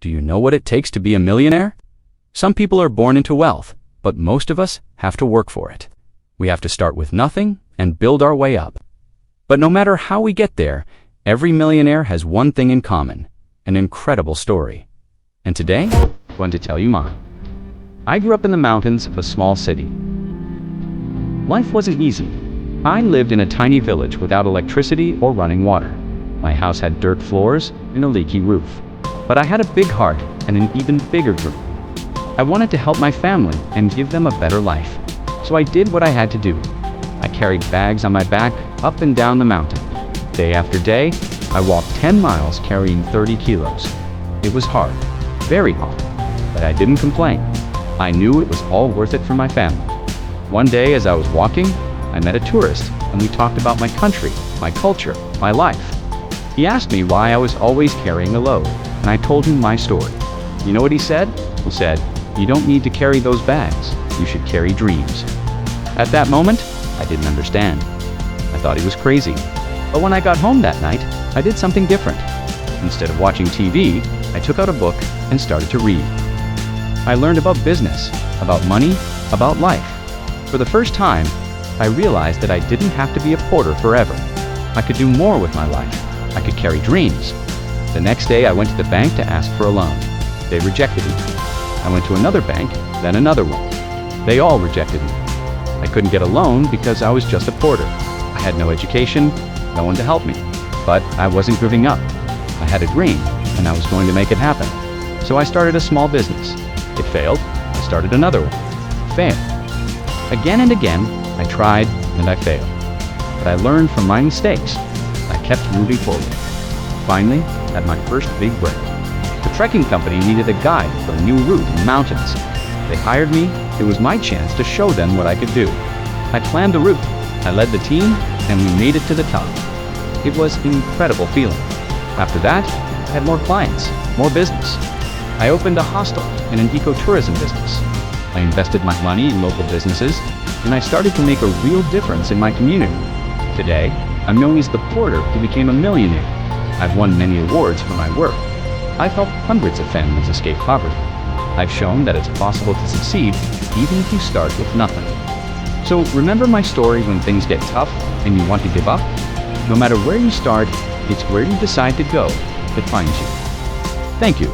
Do you know what it takes to be a millionaire? Some people are born into wealth, but most of us have to work for it. We have to start with nothing and build our way up. But no matter how we get there, every millionaire has one thing in common: an incredible story. And today, I'm going to tell you mine. I grew up in the mountains of a small city. Life wasn't easy. I lived in a tiny village without electricity or running water. My house had dirt floors and a leaky roof. But I had a big heart and an even bigger dream. I wanted to help my family and give them a better life. So I did what I had to do. I carried bags on my back up and down the mountain. Day after day, I walked 10 miles carrying 30 kilos. It was hard, very hard, but I didn't complain. I knew it was all worth it for my family. One day as I was walking, I met a tourist and we talked about my country, my culture, my life. He asked me why I was always carrying a load, and I told him my story. You know what he said? He said, "You don't need to carry those bags. You should carry dreams." At that moment, I didn't understand. I thought he was crazy. But when I got home that night, I did something different. Instead of watching TV, I took out a book and started to read. I learned about business, about money, about life. For the first time, I realized that I didn't have to be a porter forever. I could do more with my life. I could carry dreams. The next day, I went to the bank to ask for a loan. They rejected me. I went to another bank, then another one. They all rejected me. I couldn't get a loan because I was just a porter. I had no education, no one to help me. But I wasn't giving up. I had a dream, and I was going to make it happen. So I started a small business. It failed. I started another one. Failed. Again and again, I tried and I failed. But I learned from my mistakes. I kept moving forward. Finally, at my first big break, the trekking company needed a guide for a new route in the mountains. They hired me. It was my chance to show them what I could do. I planned the route. I led the team, and we made it to the top. It was an incredible feeling. After that, I had more clients, more business. I opened a hostel and an ecotourism business. I invested my money in local businesses, and I started to make a real difference in my community. Today, I'm known as the porter who became a millionaire. I've won many awards for my work. I've helped hundreds of families escape poverty. I've shown that it's possible to succeed even if you start with nothing. So remember my story when things get tough and you want to give up? No matter where you start, it's where you decide to go that finds you. Thank you.